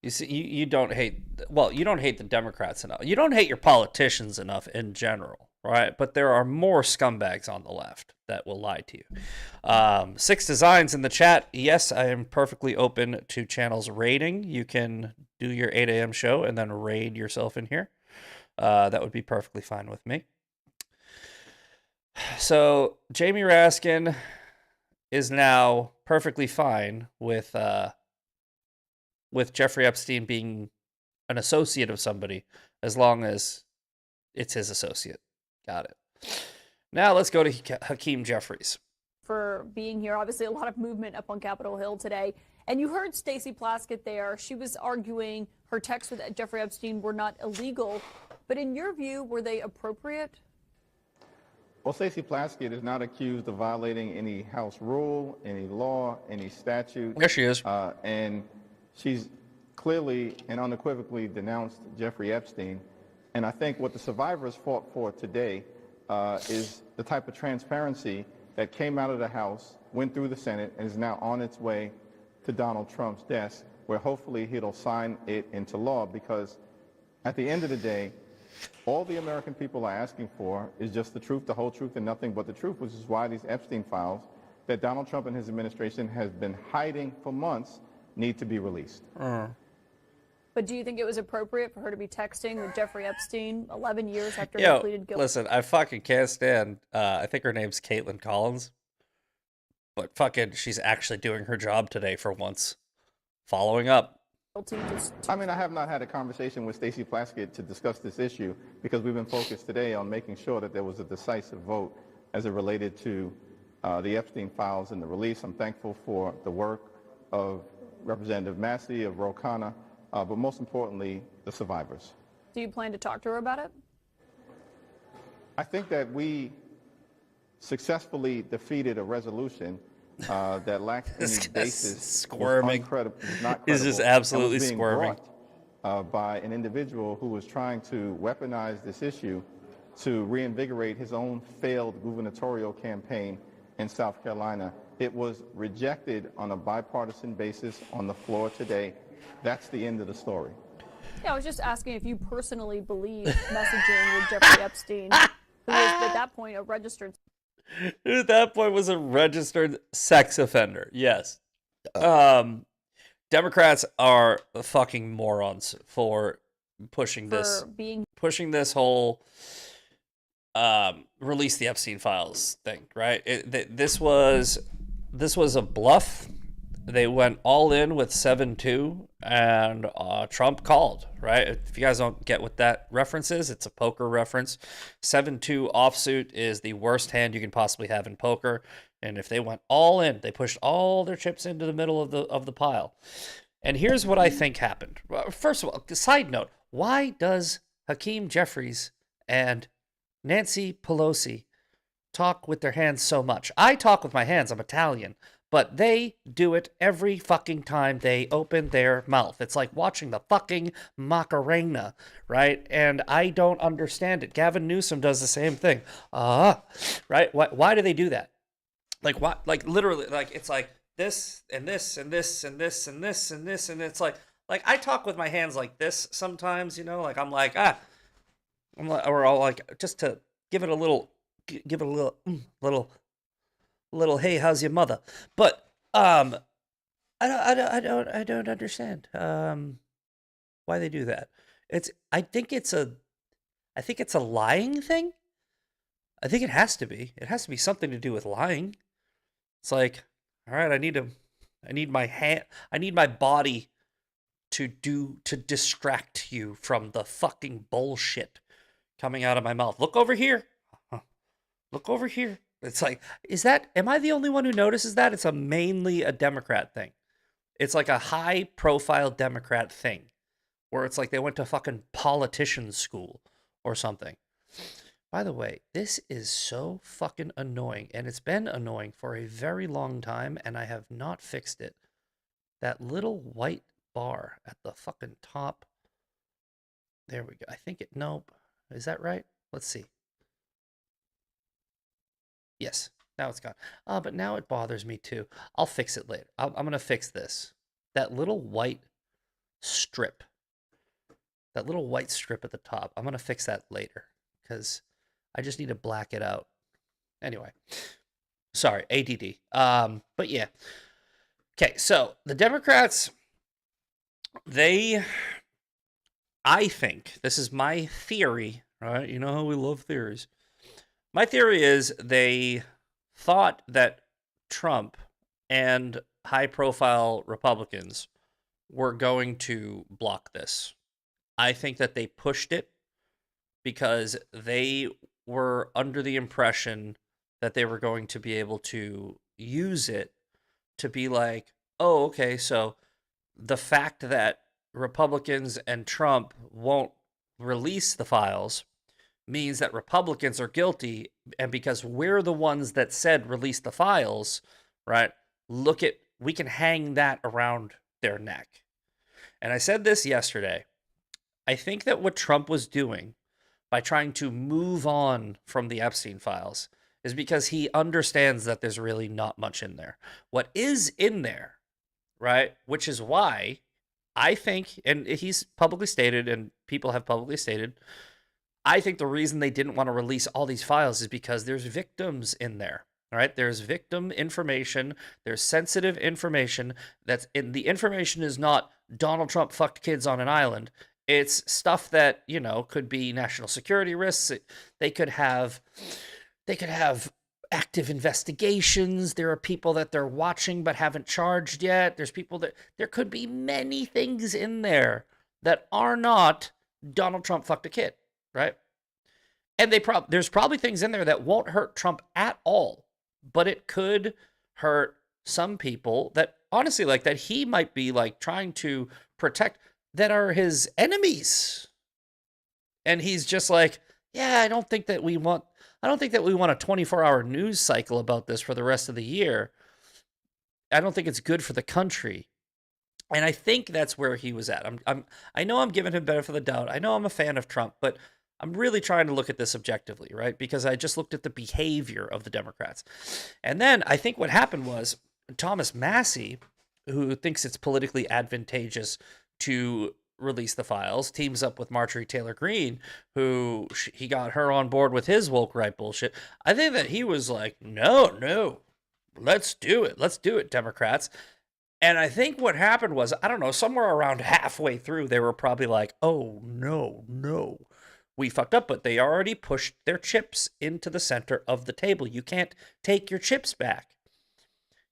You see, you don't hate, well, you don't hate the Democrats enough. You don't hate your politicians enough in general, right? But there are more scumbags on the left that will lie to you. Six Designs in the chat. Yes, I am perfectly open to channels raiding. You can do your 8 a.m. show and then raid yourself in here. That would be perfectly fine with me. So Jamie Raskin is now perfectly fine with Jeffrey Epstein being an associate of somebody, as long as it's his associate. Got it. Now let's go to Hakeem Jeffries. For being here. Obviously, a lot of movement up on Capitol Hill today. And you heard Stacey Plaskett there. She was arguing her texts with Jeffrey Epstein were not illegal. But in your view, were they appropriate? Well, Stacey Plaskett is not accused of violating any House rule, any law, any statute. Yes, she is. And she's clearly and unequivocally denounced Jeffrey Epstein. And I think what the survivors fought for today is the type of transparency that came out of the House, went through the Senate, and is now on its way to Donald Trump's desk, where hopefully he'll sign it into law. Because at the end of the day, all the American people are asking for is just the truth, the whole truth, and nothing but the truth, which is why these Epstein files that Donald Trump and his administration has been hiding for months need to be released. But do you think it was appropriate for her to be texting with Jeffrey Epstein 11 years after he Yo, pleaded guilty? listen, I fucking can't stand, I think her name's Caitlin Collins, but fucking she's actually doing her job today for once. Following up. I mean, I have not had a conversation with Stacey Plaskett to discuss this issue because we've been focused today on making sure that there was a decisive vote as it related to the Epstein files and the release. I'm thankful for the work of Representative Massey, of Ro Khanna, but most importantly, the survivors. Do you plan to talk to her about it? I think that we successfully defeated a resolution that lacks any basis. Squirming. Not He's just absolutely and was being squirming. Brought, by an individual who was trying to weaponize this issue to reinvigorate his own failed gubernatorial campaign in South Carolina. It was rejected on a bipartisan basis on the floor today. That's the end of the story. Yeah, I was just asking if you personally believe messaging with Jeffrey Epstein, who was at that point a registered. Who at that point was a registered sex offender. Yes. Democrats are fucking morons for pushing this whole release the Epstein files thing, right? This was a bluff. They went all in with 7-2, and Trump called, right? If you guys don't get what that reference is, it's a poker reference. 7-2 offsuit is the worst hand you can possibly have in poker, and if they went all in, they pushed all their chips into the middle of the pile. And here's what I think happened. First of all, side note, why does Hakeem Jeffries and Nancy Pelosi talk with their hands so much? I talk with my hands, I'm Italian. But they do it every fucking time they open their mouth. It's like watching the fucking Macarena, right? And I don't understand it. Gavin Newsom does the same thing. Right? Why do they do that? Like what? Like literally, like it's like this and this and this and this and this and this, and it's like I talk with my hands like this sometimes, you know, like I'm like I'm like, or I'll like just to give it a little, give it a little, little. Hey, how's your mother? But I don't understand why they do that. It's I think it's a lying thing. I think it has to be. It has to be something to do with lying. It's like, all right, I need my hand, I need my body to distract you from the fucking bullshit coming out of my mouth. Look over here. Look over here. It's like, am I the only one who notices that? It's mainly a Democrat thing. It's like a high profile Democrat thing where it's like they went to fucking politician school or something. By the way, this is so fucking annoying, and it's been annoying for a very long time, and I have not fixed it. That little white bar at the fucking top. There we go. I think it, nope. Is that right? Let's see. Yes, now it's gone. But now it bothers me too. I'll fix it later. I'm going to fix this. That little white strip. That little white strip at the top. I'm going to fix that later because I just need to black it out. Anyway, sorry, ADD. But yeah. Okay, so the Democrats, I think, this is my theory, right? You know how we love theories. My theory is they thought that Trump and high-profile Republicans were going to block this. I think that they pushed it because they were under the impression that they were going to be able to use it to be like, oh, okay, so the fact that Republicans and Trump won't release the files means that Republicans are guilty, and because we're the ones that said release the files, right? We can hang that around their neck. And I said this yesterday. I think that what Trump was doing by trying to move on from the Epstein files is because he understands that there's really not much in there. What is in there, right? Which is why I think, and he's publicly stated, and people have publicly stated, I think the reason they didn't want to release all these files is because there's victims in there. All right, there's victim information, there's sensitive information. The information is not Donald Trump fucked kids on an island. It's stuff that, you know, could be national security risks. They could have active investigations. There are people that they're watching but haven't charged yet. There could be many things in there that are not Donald Trump fucked a kid, right? And there's probably things in there that won't hurt Trump at all, but it could hurt some people that honestly, like, that he might be like trying to protect, that are his enemies. And he's just like, yeah, I don't think that we want a 24-hour news cycle about this for the rest of the year. I don't think it's good for the country. And I think that's where he was at. I know I'm giving him benefit of the doubt. I know I'm a fan of Trump, but I'm really trying to look at this objectively, right? Because I just looked at the behavior of the Democrats. And then I think what happened was Thomas Massie, who thinks it's politically advantageous to release the files, teams up with Marjorie Taylor Greene, who he got her on board with his woke right bullshit. I think that he was like, no, let's do it, Democrats. And I think what happened was, I don't know, somewhere around halfway through, they were probably like, oh, no, we fucked up, but they already pushed their chips into the center of the table. You can't take your chips back.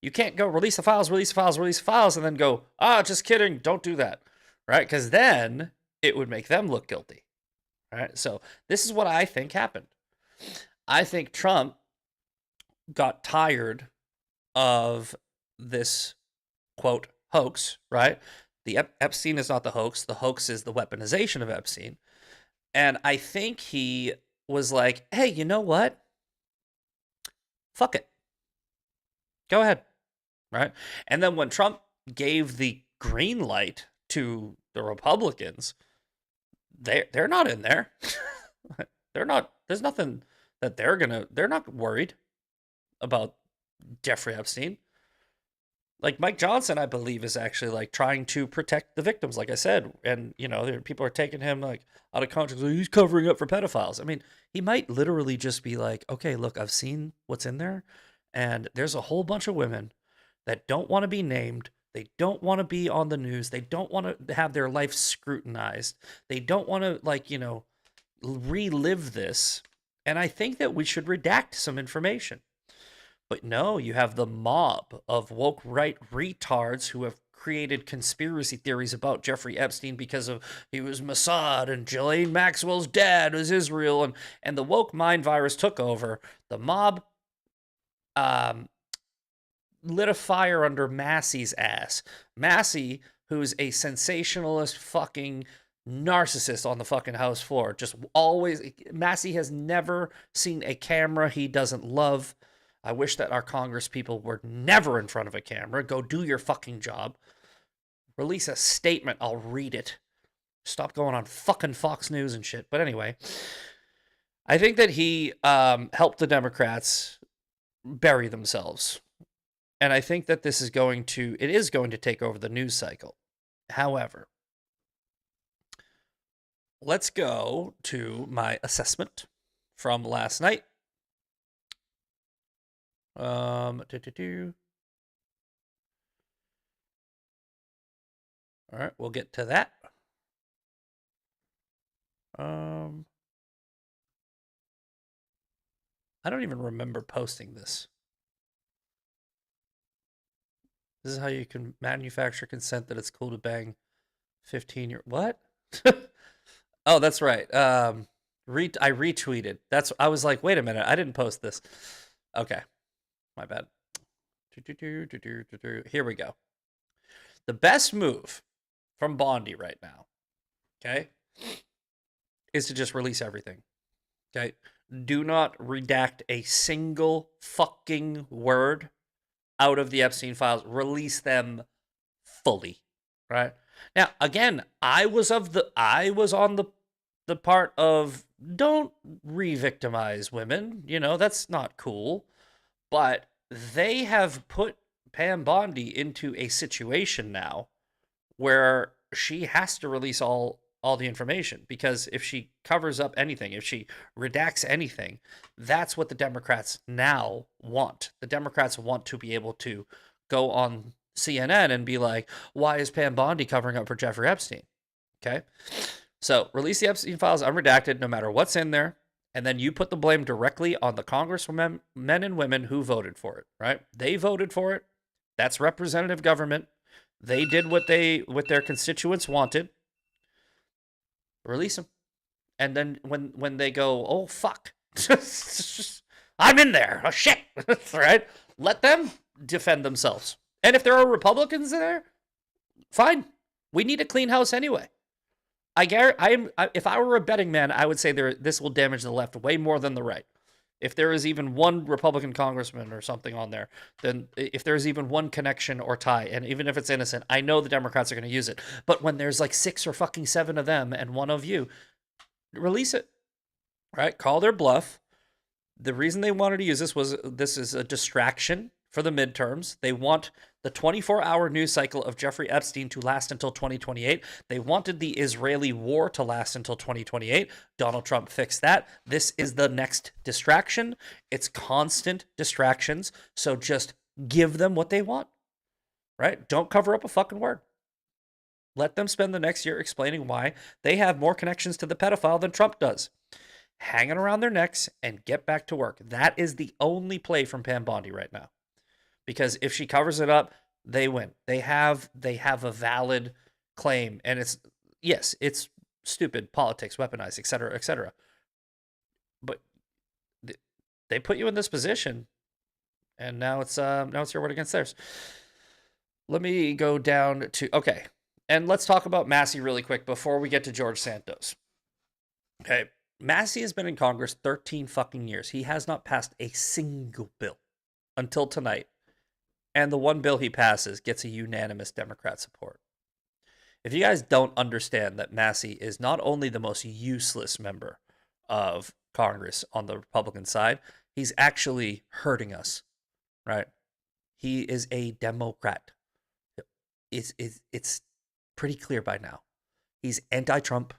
You can't go release the files, and then go, just kidding, don't do that, right? Because then it would make them look guilty, right? So this is what I think happened. I think Trump got tired of this, quote, hoax, right? The Epstein is not the hoax. The hoax is the weaponization of Epstein. And I think he was like, hey, you know what? Fuck it. Go ahead. Right? And then when Trump gave the green light to the Republicans, they're not in there. They're not, there's nothing that they're not worried about Jeffrey Epstein. Like Mike Johnson, I believe, is actually like trying to protect the victims, like I said. And, you know, people are taking him like out of context. Like, he's covering up for pedophiles. I mean, he might literally just be like, okay, look, I've seen what's in there. And there's a whole bunch of women that don't want to be named. They don't want to be on the news. They don't want to have their life scrutinized. They don't want to, like, you know, relive this. And I think that we should redact some information. But no, you have the mob of woke right retards who have created conspiracy theories about Jeffrey Epstein because of he was Mossad and Ghislaine Maxwell's dad was Israel, and the woke mind virus took over. The mob lit a fire under Massey's ass. Massey, who's a sensationalist fucking narcissist on the fucking House floor, just always, Massey has never seen a camera he doesn't love. I wish that our Congress people were never in front of a camera. Go do your fucking job. Release a statement. I'll read it. Stop going on fucking Fox News and shit. But anyway, I think that he helped the Democrats bury themselves. And I think that it is going to take over the news cycle. However, let's go to my assessment from last night. All right, we'll get to that. I don't even remember posting this. This is how you can manufacture consent that it's cool to bang 15-year. What? Oh, that's right. I retweeted. I was like, wait a minute, I didn't post this. Okay. My bad. Here we go. The best move from Bondi right now, okay, is to just release everything. Okay? Do not redact a single fucking word out of the Epstein files. Release them fully. Right? Now, again, I was on the part of don't re-victimize women. You know, that's not cool. But they have put Pam Bondi into a situation now where she has to release all the information, because if she covers up anything, if she redacts anything, that's what the Democrats now want. The Democrats want to be able to go on CNN and be like, why is Pam Bondi covering up for Jeffrey Epstein? Okay? So release the Epstein files unredacted, no matter what's in there. And then you put the blame directly on the congressmen, men and women who voted for it, right? They voted for it. That's representative government. They did what their constituents wanted. Release them. And then when they go, oh, fuck, I'm in there. Oh, shit. Right? Let them defend themselves. And if there are Republicans in there, fine. We need a clean house anyway. If I were a betting man, I would say this will damage the left way more than the right. If there is even one Republican congressman or something on there, then if there's even one connection or tie, and even if it's innocent, I know the Democrats are going to use it. But when there's like 6 or fucking 7 of them and one of you, release it. Right? Call their bluff. The reason they wanted to use this is a distraction for the midterms. They want the 24-hour news cycle of Jeffrey Epstein to last until 2028. They wanted the Israeli war to last until 2028. Donald Trump fixed that. This is the next distraction. It's constant distractions. So just give them what they want, right? Don't cover up a fucking word. Let them spend the next year explaining why they have more connections to the pedophile than Trump does. Hanging around their necks and get back to work. That is the only play from Pam Bondi right now. Because if she covers it up, they win. They have a valid claim, and it's stupid politics, weaponized, et cetera, et cetera. But they put you in this position, and now it's your word against theirs. Let me go down to and let's talk about Massey really quick before we get to George Santos. Okay, Massey has been in Congress 13 fucking years. He has not passed a single bill until tonight. And the one bill he passes gets a unanimous Democrat support. If you guys don't understand that Massey is not only the most useless member of Congress on the Republican side, he's actually hurting us right? He is a Democrat. It's pretty clear by now. He's anti-Trump,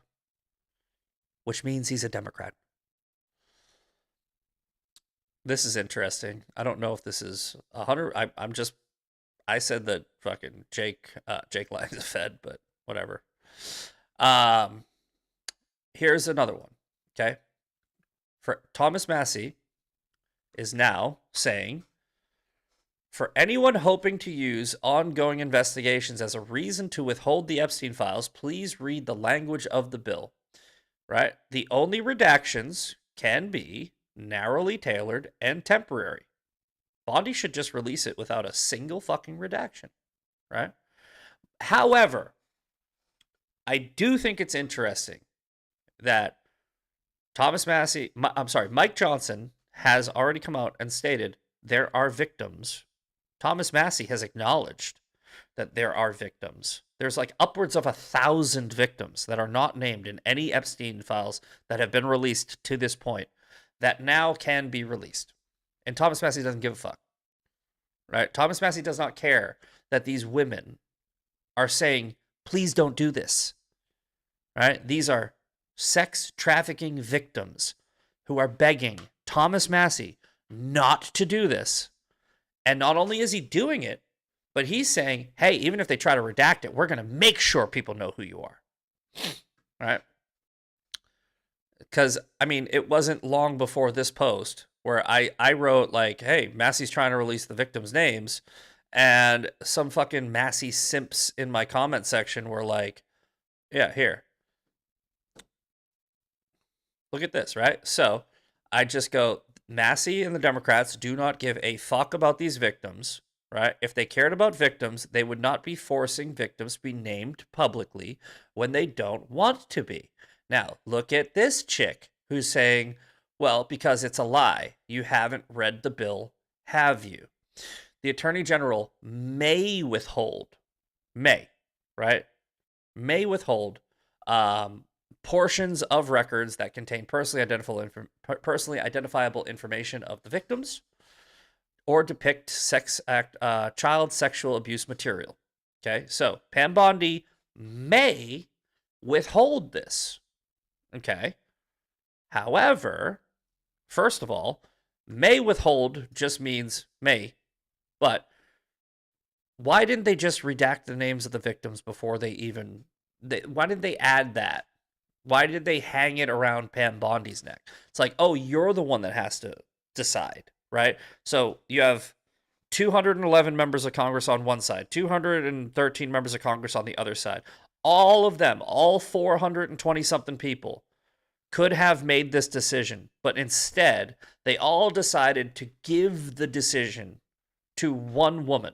which means he's a Democrat. This is interesting. I don't know if this is 100. I said that fucking Jake Lyons is fed, but whatever. Here's another one. Okay. For Thomas Massey is now saying, for anyone hoping to use ongoing investigations as a reason to withhold the Epstein files, please read the language of the bill. Right? The only redactions can be narrowly tailored and temporary. Bondi should just release it without a single fucking redaction. Right? However, I do think it's interesting that Mike Johnson has already come out and stated there are victims. Thomas Massey has acknowledged that there are victims. There's like upwards of 1,000 victims that are not named in any Epstein files that have been released to this point that now can be released. And Thomas Massey doesn't give a fuck. Right? Thomas Massey does not care that these women are saying, please don't do this. Right? These are sex trafficking victims who are begging Thomas Massey not to do this. And not only is he doing it, but he's saying, hey, even if they try to redact it, we're going to make sure people know who you are. Right? Because, I mean, it wasn't long before this post where I wrote, like, hey, Massey's trying to release the victims' names. And some fucking Massey simps in my comment section were like, yeah, here. Look at this, right? So I just go, Massey and the Democrats do not give a fuck about these victims, right? If they cared about victims, they would not be forcing victims to be named publicly when they don't want to be. Now, look at this chick who's saying, well, because it's a lie. You haven't read the bill, have you? The Attorney General may withhold, right? May withhold portions of records that contain personally identifiable information of the victims or depict child sexual abuse material. Okay, so Pam Bondi may withhold this. Okay, however, first of all, may withhold just means may, but why didn't they just redact the names of the victims before they even... why did they add that? Why did they hang it around Pam Bondi's neck? It's like, oh, you're the one that has to decide, right? So you have 211 members of Congress on one side, 213 members of Congress on the other side. All of them, all 420-something people, could have made this decision, but instead, they all decided to give the decision to one woman.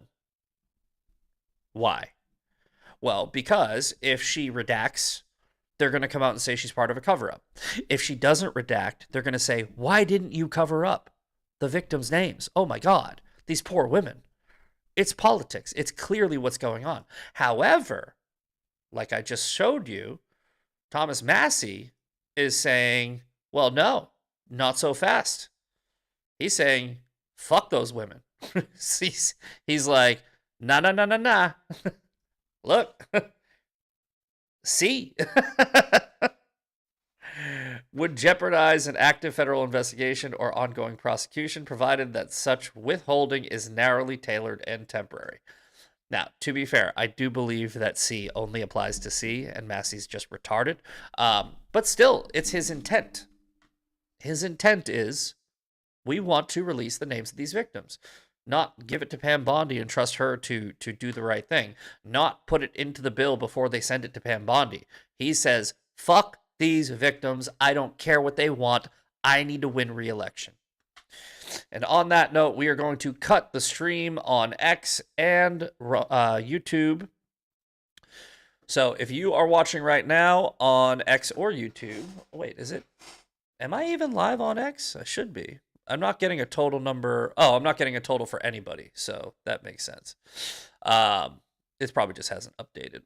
Why? Well, because if she redacts, they're going to come out and say she's part of a cover-up. If she doesn't redact, they're going to say, why didn't you cover up the victims' names? Oh my God, these poor women. It's politics. It's clearly what's going on. However, like I just showed you, Thomas Massey is saying, well, no, not so fast. He's saying, fuck those women. he's like, nah. Look. See? Would jeopardize an active federal investigation or ongoing prosecution, provided that such withholding is narrowly tailored and temporary. Now, to be fair, I do believe that C only applies to C, and Massey's just retarded. But still, it's his intent. His intent is, we want to release the names of these victims. Not give it to Pam Bondi and trust her to do the right thing. Not put it into the bill before they send it to Pam Bondi. He says, fuck these victims. I don't care what they want. I need to win re-election. And on that note, we are going to cut the stream on X and YouTube. So if you are watching right now on X or YouTube, wait, is it? Am I even live on X? I should be. I'm not getting a total number. Oh, I'm not getting a total for anybody, so that makes sense. It probably just hasn't updated.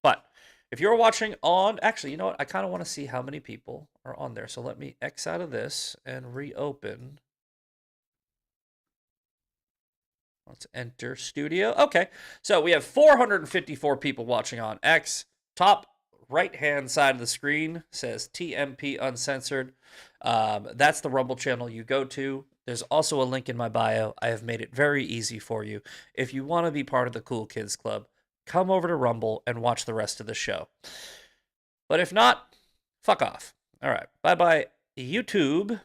But if you're watching on, actually, you know what? I kind of want to see how many people are on there. So let me X out of this and reopen Let's enter studio. Okay, so we have 454 people watching on X. Top right-hand side of the screen says TMP Uncensored. That's the Rumble channel you go to. There's also a link in my bio. I have made it very easy for you. If you want to be part of the Cool Kids Club, come over to Rumble and watch the rest of the show. But if not, fuck off. All right, bye-bye, YouTube.